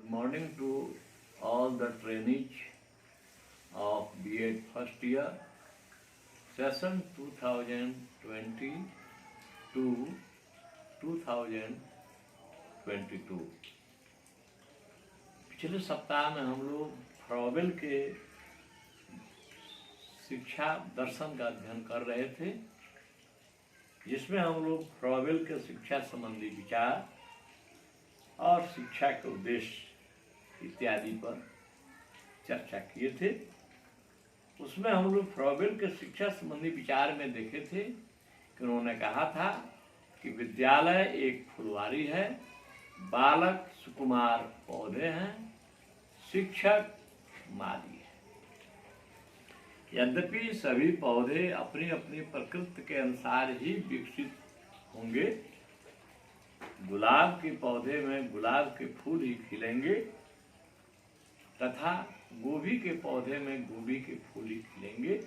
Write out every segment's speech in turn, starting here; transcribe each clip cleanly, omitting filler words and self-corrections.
Good morning to all the trainees of B.Ed first year, session 2020 to 2022। पिछले सप्ताह में हम लोग फ्रॉबेल के शिक्षा दर्शन का अध्ययन कर रहे थे, जिसमें हम लोग फ्रॉबेल के शिक्षा संबंधी विचार और शिक्षा के उद्देश्य इत्यादि पर चर्चा किए थे। उसमें हम लोग फ्रॉबेल के शिक्षा संबंधी विचार में देखे थे कि उन्होंने कहा था कि विद्यालय एक फुलवारी है, बालक सुकुमार पौधे हैं, शिक्षक माली है। यद्यपि सभी पौधे अपनी अपनी प्रकृति के अनुसार ही विकसित होंगे, गुलाब के पौधे में गुलाब के फूल ही खिलेंगे तथा गोभी के पौधे में गोभी के फूल ही खिलेंगे,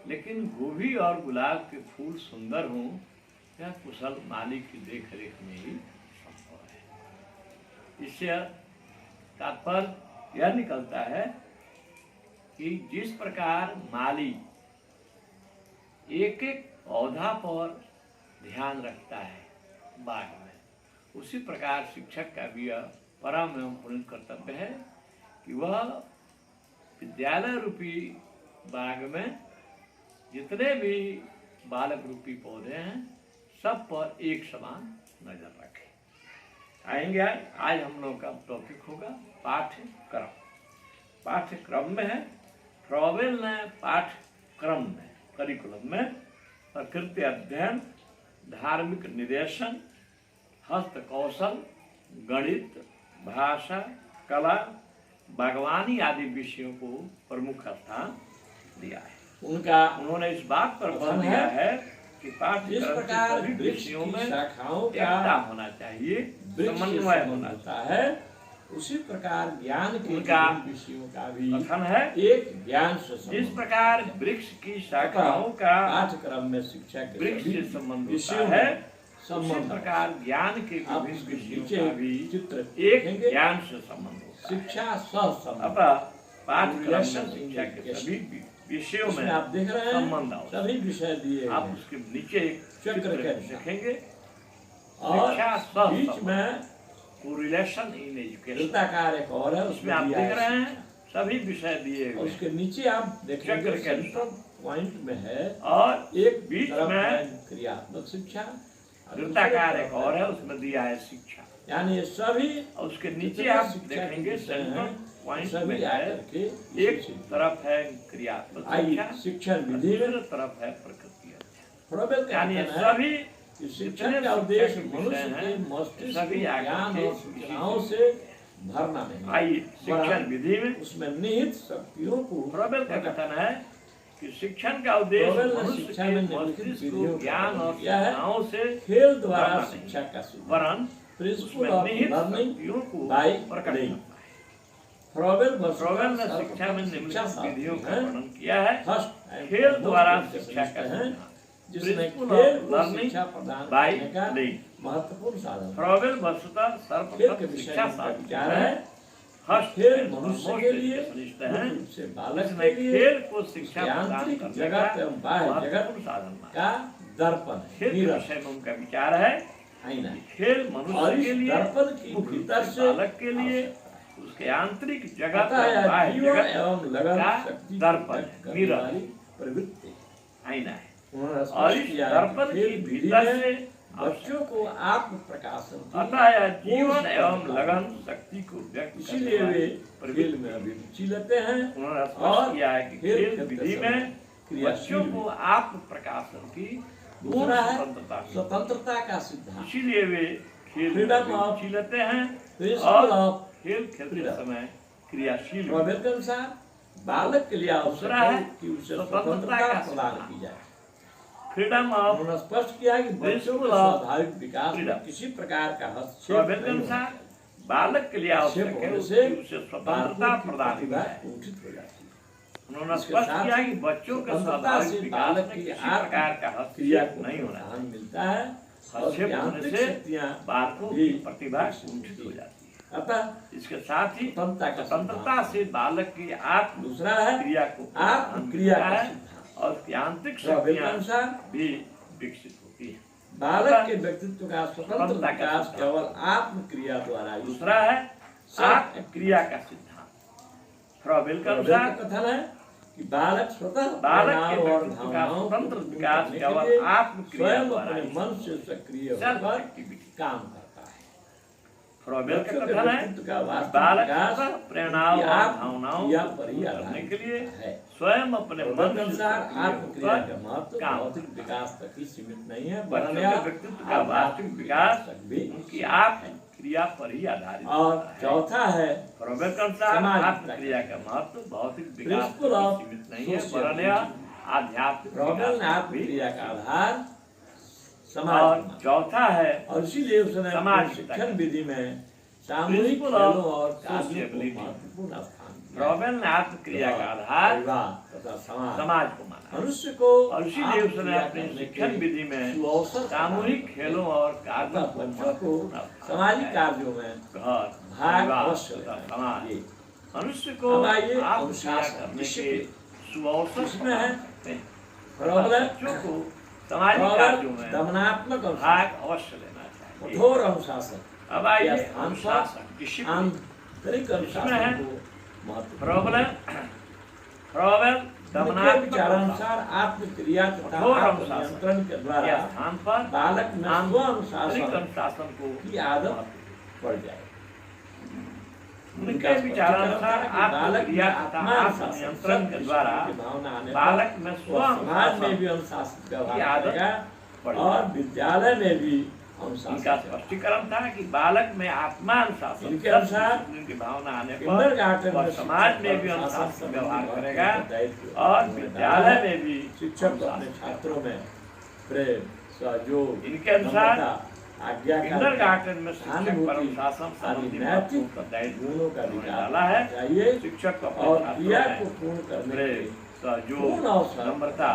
लेकिन गोभी और गुलाब के फूल सुंदर हों यह कुशल माली की देखरेख में ही संभव है। इससे तात्पर्य यह निकलता है कि जिस प्रकार माली एक एक पौधा पर ध्यान रखता है बाग में, उसी प्रकार शिक्षक का भी यह परम एवं पुण्य कर्तव्य है कि वह विद्यालय रूपी बाग में जितने भी बालक रूपी पौधे हैं सब पर एक समान नजर रखे। आएंगे आज हम लोग का टॉपिक होगा पाठ्यक्रम। पाठ्यक्रम में है फ्रॉबेल ने पाठ्यक्रम में करिकुलम में प्रकृति अध्ययन, धार्मिक निर्देशन, हस्त कौशल, गणित, भाषा, कला, बागवानी आदि विषयों को प्रमुख स्थान दिया है। उन्होंने इस बात पर बल दिया है कि पाठ्यक्रम के सभी विषयों में एकता होना चाहिए, समन्वय होना चाहिए। उसी प्रकार ज्ञान के विषयों का भी कथन है एक ज्ञान से जिस प्रकार वृक्ष की शाखाओं का पाठ्यक्रम में शिक्षा के वृक्ष से संबंध होता है, उसी प्रकार ज्ञान के विभिन्न विषयों का भी चित्र एक ज्ञान से संबंध होता है। शिक्षा सह पाठ्यक्रम में शिक्षा के सभी विषयों में आप देख रहे हैं संबंध सभी विषय दिए आप उसके नीचे एक चक्र देखेंगे और शिक्षा बीच में कोरिलेशन इन एजुकेशन वृत्ताकार एक और है, उसमें आप देख रहे हैं सभी विषय दिए हुए। उसके नीचे आप देखेंगे पॉइंट में है और एक बीच में क्रियात्मक शिक्षा, वृत्ताकार एक और है, उसमें दिया है शिक्षा। यानी ये सभी उसके नीचे आप देखेंगे पॉइंट में है एक तरफ है क्रियात्मक शिक्षण विधि, दूसरी तरफ है प्रकृति। यानी सभी शिक्षण का उद्देश्य मनुष्य के मस्तिष्क ज्ञान और सूचनाओं से भरना नहीं। आइए शिक्षण विधि में उसमें निहित शक्तियों को फ्रॉबेल का कथन है कि शिक्षण का उद्देश्य मनुष्य के मस्तिष्क को ज्ञान और सूचनाओं से खेल द्वारा शिक्षा का वरन प्रिंसिपल ऑफ लर्निंग को बाय प्रकट करना है। फ्रॉबेल ने शिक्षा में निम्नलिखित विधियों का वर्णन किया है। फर्स्ट खेल द्वारा शिक्षा का जिसमें खेल को शिक्षा प्रदान करने का महत्वपूर्ण साधन। फ्रॉबेल वस्तुतः सर्वप्रथम शिक्षा विचार है। खेल मनुष्य के लिए से बालक के लिए खेल को शिक्षा आंतरिक जगत एवं बाह्य जगत का दर्पण है। खेल के विषय में उनका विचार है आईना। खेल मनुष्य के लिए दर्पण की भीतर से बालक के लिए उसके आंतरिक जगत एवं लगन शक्ति दर्पण मिरर प्रवृत्ति आईना है। और इस दर्पण के भीतर से बच्चों को आत्म प्रकाशन अतः जीवन एवं लगन शक्ति को व्यक्त इसीलिए वे खेल में अभिरुचि लेते हैं। उन्होंने स्पष्ट किया है कि खेल विधि में बच्चों को आत्म प्रकाशन की दूसरा है स्वतंत्रता का सिद्धांत। इसीलिए वे खेल में रुचि लेते हैं और खेल खेलते समय क्रियाशील। फ्रॉबेल के अनुसार बालक के लिए अवसर है कि उसे स्वतंत्रता प्रदान की जाए। फ्रीडम ऑफ स्पष्ट किया कि बच्चों के स्वाभाविक विकास में किसी प्रकार का हस्तक्षेप के अनुसार बालक के लिए आवश्यक है उसे स्वतंत्रता प्रदान की जाए। उचित हो जाती है। उन्होंने स्पष्ट किया कि बच्चों के स्वाभाविक विकास में किसी प्रकार का हस्तक्षेप नहीं होना मिलता है। हस्तक्षेप होने से बालकों की प्रतिभा कुंठित हो जाती है। अतः इसके साथ ही स्वतंत्रता से बालक की आत्म दूसरा है क्रिया को आत्मक्रिया का है सिद्धांत। और उसकी आंतरिक फ्रॉबेल के शक्तियां अनुसार भी विकसित होती है। बालक के व्यक्तित्व का स्वतंत्र विकास केवल आत्मक्रिया द्वारा ही। दूसरा है आत्मक्रिया का सिद्धांत। फ्रॉबेल का अनुसार कथन है कि बालक स्वतः बालक के और व्यक्तित्व का भावनाओं स्वतंत्र को विकास करने के केवल लिए आत्मक्रिया स्वयं द्वारा अपने ही मन से सक्रिय सेल्फ होकर एक्टिविटी। काम करता है। फ्रॉबेल का बच्चों के कथन है व्यक्तित्व का वास्तविक बालक विकास स्वतः प्रेरणाओं उनकी और आत्म भावनाओं क्रिया को पर ही पूर्ण करने के लिए आधारित है। स्वयं अपने फ्रॉबेल मन के से अनुसार सक्रिय आत्मक्रिया होकर का महत्व काम भौतिक विकास तक ही सीमित नहीं है, बच्चों वरन के व्यक्तित्व का वास्तविक विकास तक भी उनकी आत्मक्रिया पर ही आधारित और होता है। चौथा है फ्रॉबेल के अनुसार समाज आत्मक्रिया का महत्व भौतिक विकास तक प्रिंसिपल ही ऑफ सीमित नहीं है, सोशल वरन यह आध्यात्मिक फ्रॉबेल ने विकास तक भी आत्मक्रिया का आधार समाज और माना। चौथा है और इसीलिए उसने समाज अपनी पिता शिक्षण का। विधि में सामूहिक Principle खेलों of और कार्यों को sociability। महत्वपूर्ण स्थान दिया। फ्रॉबेल ने आत्मक्रिया का आधार परिवार तथा समाज समाज को माना मनुष्य को और इसीलिए उसने आत्मक्रिया अपनी करने शिक्षण के विधि में सुअवसर सामूहिक प्रदान खेलों और कार्यों तथा को बच्चों को महत्वपूर्ण स्थान सामाजिक दिया है। कार्यों में घर भाग परिवार अवश्य तथा लेना समाज चाहिए। मनुष्य को अब आइए आत्मक्रिया अनुशासन, करने के डिसिप्लिन। सुअवसर इसमें है प्रदान करते हैं। फ्रॉबेल बच्चों को सामाजिक कार्यों में दमनात्मक अनुशासन, भाग अवश्य लेना चाहिए। कठोर अनुशासन, अब आइए या स्थान पर अनुशासन डिसिप्लिन। आंतरिक अनुशासन है को महत्व फ्रॉबेल फ्रॉबेल उनके दमनात्मक विचारानुसार आत्मक्रिया तथा कठोर आत्मनियंत्रण के के द्वारा स्थान पर बालक में स्व आंतरिक अनुशासन अनुशासन को की आदत बढ़ जाए। उनके विचारानुसार आत्मक्रिया तथा आत्मनियंत्रण के द्वारा भावना आने बालक में पर स्व वह समाज में अनुशासन भी अनुशासित की व्यवहार आदत करेगा बढ़ और विद्यालय में भी अनुशासित इनका व्यवहार। स्पष्टीकरण था कि बालक में आत्मानुशासन इनके अनुसार डिसिप्लिन की भावना आने किंडरगार्टन पर में वह समाज में भी अनुशासन व्यवहार करेगा और विद्यालय में भी शिक्षक को अपने अनुशासन छात्रों में प्रेम, सहयोग, इनके अनुसार नम्रता, आज्ञाकारिता, किंडरगार्टन में शिक्षक पर सहानुभूति अनुशासन आदि संबंधी नैतिक महत्वपूर्ण गुणों का उन्होंने विकास डाला है। चाहिए शिक्षक को और अपने क्रिया छात्रों को में पूर्ण करने के प्रेम, सहयोग, पूर्ण अवसर नम्रता,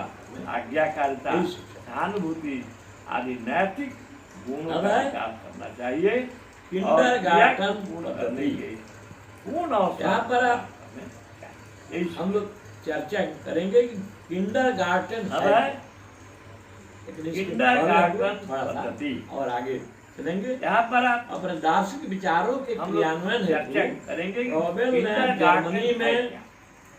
आज्ञाकारिता, यही शिक्षक। सहानुभूति आदि नैतिक गुणों अब का है विकास करना चाहिए और किंडरगार्टन क्रिया को पूर्ण करने पद्धति। के पूर्ण अवसर यहाँ पर आप प्रदान करना चाहिए। यही हम लोग चर्चा करेंगे कि किंडरगार्टन अब है है लेकिन इसके किंडरगार्टन बारे में थोड़ा सा पद्धति। और आगे चलेंगे। यहाँ पर आप अपने दार्शनिक विचारों के हम लोग क्रियान्वयन चर्चा हेतु करेंगे कि फ्रॉबेल ने किंडरगार्टन जर्मनी है में क्या?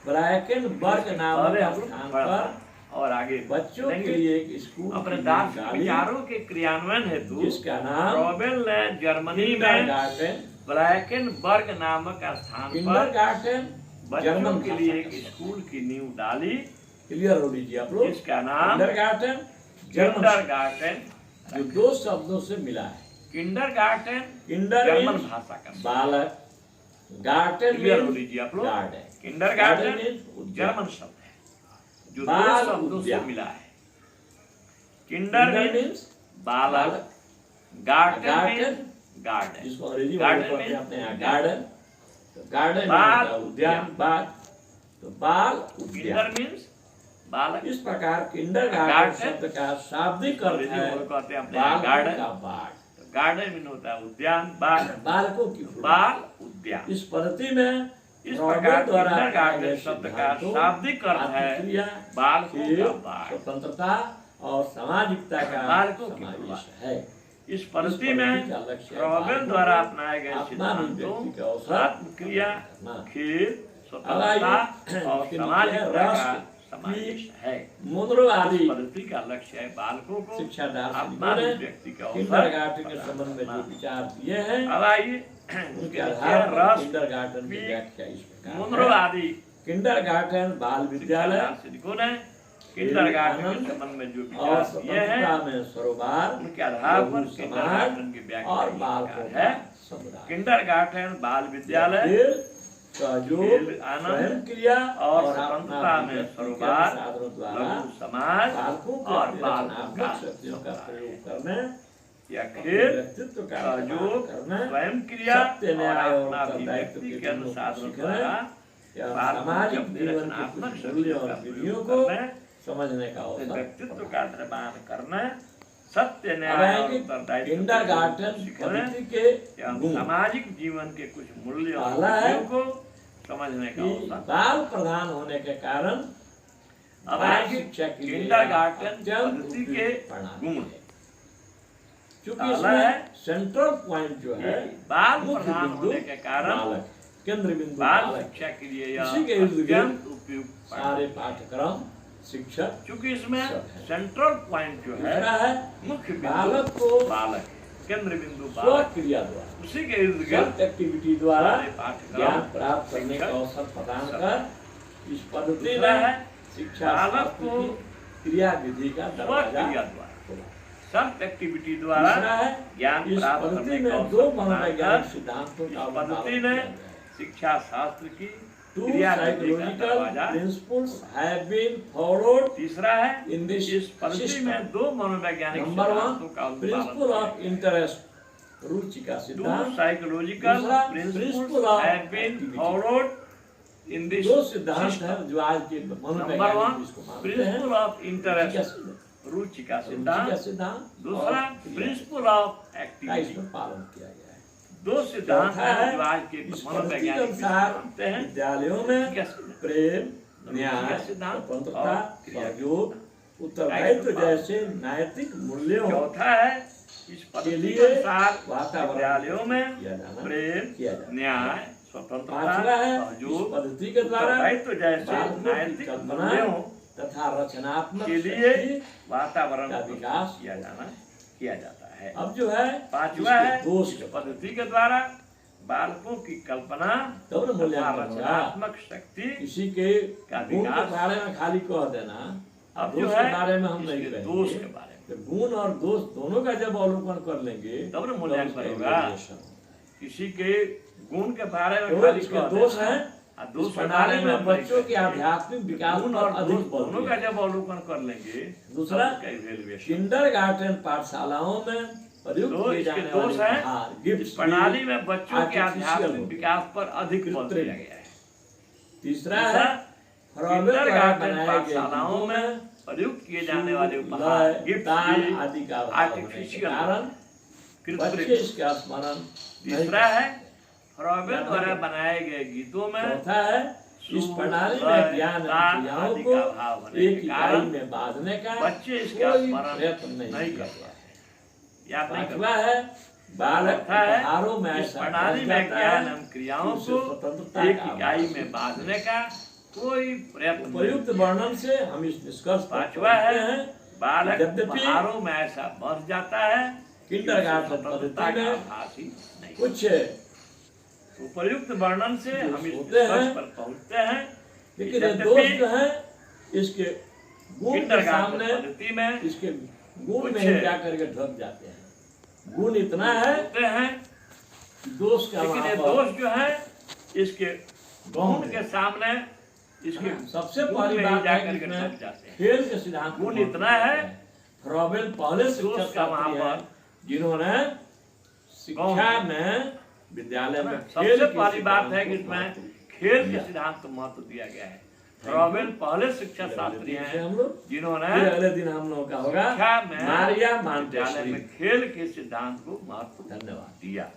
ब्रैकेनबर्ग नामक पहले हम लोग स्थान थोड़ा सा पर और आगे बच्चों के चलेंगे। लिए एक स्कूल अपने की दार्शनिक निगरानी, विचारों के क्रियान्वयन हेतु जिसका नाम फ्रॉबेल ने जर्मनी में किंडरगार्टन ब्रैकेनबर्ग नामक स्थान पर किंडरगार्टन बच्चों जर्मन के लिए एक स्कूल की नींव डाली क्लियर हो लीजिए आप लोग। जिसका नाम किंडरगार्टन जर्मन किंडरगार्टन जो दो शब्दों से मिला है। किंडरगार्टन किंडर जर्मन means भाषा का बालक, गार्टन क्लियर हो means लीजिए आप लोग। गार्डन, किंडरगार्टन means उद्यान। जर्मन शब्द है जो दो बाल शब्दों से उद्यान। मिला है। किंडर किंडर मीन्स means बालक, गार्डन गार्डन, मीन्स गार्डन, जिसको अंग्रेजी में गार्डन बोलते हैं means अपने यहाँ उद्यान। गार्डन, तो गार्डन बाल means उद्यान, बाल, तो बाल किंडर उद्यान। मीन्स बालक, इस प्रकार किंडरगार्टन गार्डन, शब्द का शाब्दिक अर्थ अंग्रेजी है में लोग कहते हैं अपने यहाँ बालकों गार्डन। का बाग, गार्डन मीन होता है उद्यान, बाग, बालकों की फुलवारी। बाल उद्यान। इस पद्धति में इस फ्रॉबेल प्रकार द्वारा किंडरगार्टन अपनाए गए शब्द का सिद्धांतों, शाब्दिक अर्थ है आत्मक्रिया, बालकों खेल, का बाग। स्वतंत्रता और सामाजिकता का बालकों की समावेश फुलवारी। है। इस पद्धति में का लक्ष्य है फ्रॉबेल बालकों द्वारा को अपनाए गए आत्माभिव्यक्ति सिद्धांतों, के अवसर आत्मक्रिया, करना। खेल, अब आइए, स्वतंत्रता और इसके सामाजिकता नीचे का रस, समावेश है। मुद्रवादी इस पद्धति का लक्ष्य है बालकों को शिक्षा दार्शनिकों ने आत्माभिव्यक्ति का अवसर किंडरगार्टन के प्रदान संबंध में जो करना। विचार दिए हैं अब आइए उनके उनके आधार पर रस किंडरगार्टन की व्याख्या इस प्रकार है। मुद्रवादी किंडरगार्टन बाल विद्यालय दार्शनिकों ने किंडरगार्टन के आनंद संबंध में जो और विचार दिए हैं स्वतंत्रता में सरोबार, उनके आधार पर लघु किंडरगार्टन की समाज व्याख्या और इस बालकों प्रकार का है। समुदाय। किंडरगार्टन बाल विद्यालय, खेल, सहयोग, खेल, आनंद स्वयं क्रिया और अपना स्वतंत्रता में व्यक्ति के सरोबार, साधनों द्वारा लघु समाज बालकों के और अपने बालकों का रचनात्मक शक्तियों का प्रयोग करने, या अपने खेल, व्यक्तित्व का सहयोग, निर्माण करने, स्वयं क्रिया सत्य, और न्याय और अपना उत्तरदायित्व अभिव्यक्ति के के गुणों को अनुसाधनों सीखने, द्वारा या बालकों के सामाजिक अपने जीवन रचनात्मक के कुछ मूल्य शक्तियों और का विधियों प्रयोग को करने, समझने का अपने अवसर व्यक्तित्व का निर्माण करना, सत्य, अब न्याय और आएंगे उत्तरदायित्व किंडरगार्टन सीखने पद्धति के एवं गुण। सामाजिक जीवन के कुछ मूल्यों और पहला है मूल्यों को समझने का कि अवसर। बाल प्रधान होने के कारण अब बाल आएंगे शिक्षा के लिए किंडरगार्टन अत्यंत पद्धति के उपयुक्त प्रणाली गुण। है। चूंकि पहला इसमें है सेंट्रल पॉइंट जो है बाल मुख्य प्रधान बिंदु होने के कारण बालक, केंद्र बिंदु बाल बालक, शिक्षा के लिए यह इसी के इर्द गिर्द अत्यंत उपयुक्त सारे पाठ्यक्रम शिक्षक क्योंकि इसमें सब है। सेंट्रल पॉइंट जो है दूसरा है मुख्य बालक बिंदु को बालक, केंद्र बिंदु स्व बालक, क्रिया द्वारा, उसी के इर्द सेल्फ गिर्द एक्टिविटी द्वारा सारे पाठ्यक्रम ज्ञान प्राप्त करने का शिक्षक अवसर प्रदान सब कर इस पद्धति दूसरा में है शिक्षा बालक शास्त्र को की क्रिया विधि का स्व दरवाजा क्रिया द्वारा, खोला। सेल्फ एक्टिविटी द्वारा तीसरा है ज्ञान इस प्राप्त पद्धति करने का में दो अवसर प्रदान मनोवैज्ञानिक कर सिद्धांतों का इस अवतारण पद्धति किया ने गया है। शिक्षा शास्त्र की Two क्रिया विधि का psychological दरवाजा। principles have been followed तीसरा है in this इस पद्धति system. में दो मनोवैज्ञानिक Number one, सिद्धांतों का अनुपालन principle किया of गया है। interest, रुचि का Two सिद्धांत। psychological दूसरा, principles principle of have been activity. followed in this दो सिद्धांत system. है जो आज के Number मनोवैज्ञानिक one, जिसको मानते हैं principle of रुचि का interest, सिद्धांत, रुचि का रुचि का सिद्धांत। सिद्धांत दूसरा और क्रिया प्रिंसिपल ऑफ का एक्टिविटी। इसमें पालन किया गया है। दो सिद्धांत चौथा हैं है जो आज के इस पद्धति के मनोवैज्ञानिक अनुसार मानते हैं। विद्यालयों में क्या सिद्धांत? प्रेम, न्याय, रुचि का सिद्धांत स्वतंत्रता, और क्रिया। सहयोग, उत्तरदायित्व जैसे नैतिक मूल्यों चौथा है इस के पद्धति लिए के अनुसार वातावरण विद्यालयों में किया जाना, प्रेम, किया जाना। न्याय, स्वतंत्रता, पांचवा है इस सहयोग, पद्धति के द्वारा उत्तरदायित्व जैसे बालकों की नैतिक कल्पना मूल्यों तथा रचनात्मक के लिए शक्ति वातावरण का को विकास किया जाता है। अब जो है पांचवा इसके है दोष इस के पद्धति के द्वारा बालकों की कल्पना तब न तथा मूल्यांकन होगा। रचनात्मक शक्ति किसी के का गुण के विकास। बारे में खाली कह देना, अब दोष जो के है बारे में हम नहीं इसके कहेंगे। दोष के बारे में तो गुण और दोष दोनों का जब अवलोकन कर लेंगे तब न तो मूल्यांकन उसका होगा। evaluation होगा। किसी के गुण के बारे में तो खाली इसके कह दोष देना, हैं और इस दोष के प्रणाली बारे में में हम नहीं बच्चों के कहेंगे। आध्यात्मिक विकास गुण पर और अधिक दोष बल दोनों दिया का जब अवलोकन कर लेंगे दूसरा, तब उसका evaluation। किंडरगार्टन पाठशालाओं में प्रयुक्त तो किए इसके जाने दोष वाले हैं उपहार, इस गिफ्ट्स प्रणाली भी में बच्चों के artificial आध्यात्मिक होते हैं। विकास पर अधिक बल कृत्रिम। दिया गया है। तीसरा दूसरा, है फ्रॉबेल द्वारा किंडरगार्टन बनाए गए पाठशालाओं गीतों में प्रयुक्त किए जाने वाले उपहार, लय, गिफ्ट ताल भी आदि का अभाव होने के आर्टिफिशियल कारण बच्चे कृत्रिम। इसका स्मरण नहीं तीसरा करते। है फ्रॉबेल द्वारा बनाए गए गीतों में चौथा है इस सुर, प्रणाली लय, में ज्ञान ताल एवं क्रियाओं आदि को का अभाव होने एक के इकाई कारण में बांधने का बच्चे इसका कोई स्मरण प्रयत्न नहीं नहीं किया करते गया हैं। याद नहीं पांचवा करते। है बालक चौथा है उपहारों में इस ऐसा प्रणाली बन में जाता ज्ञान है एवं क्रियाओं उसे को स्वतंत्रता एक का इकाई अभाव। में बांधने का कोई प्रयत्न नहीं उपयुक्त किया। वर्णन से हम इस निष्कर्ष पर पांचवा पहुंचते है हैं बालक यद्यपि उपहारों में ऐसा बस जाता है कि किंडरगार्टन उसे स्वतंत्रता पद्धति का में आभास ही नहीं। कुछ उपयुक्त वर्णन से दोष हम इस होते हैं, निष्कर्ष पर पहुंचते हैं कि लेकिन ये यद्यपि दोष जो है इसके गुण के किंडरगार्टन सामने पद्धति में इसके गुण में कुछ ही जा करके ढक जाते हैं। गुण इतना है होते हैं, कि दोष का लेकिन वहाँ ये पर दोष जो है इसके गुण के सामने इसके सबसे गुण पहली में ही बात जा है करके कि इसमें ढक जाते हैं। खेल के सिद्धांत गुण इतना है, फ्रॉबेल पहले दोष शिक्षक का वहाँ शास्त्री हैं, पर जिन्होंने शिक्षा में विद्यालय में खेल सबसे के पहली बात है सिद्धांत कि को इसमें महत्व खेल के दिया। सिद्धांत को महत्व दिया गया है। फ्रॉबेल पहले शिक्षा शास्त्री से हैं हम लोग जिन्होंने फिर अगले दिन हम लोगों का होगा शिक्षा में मारिया विद्यालय मांटेसरी। में खेल के सिद्धांत को महत्व धन्यवाद। दिया।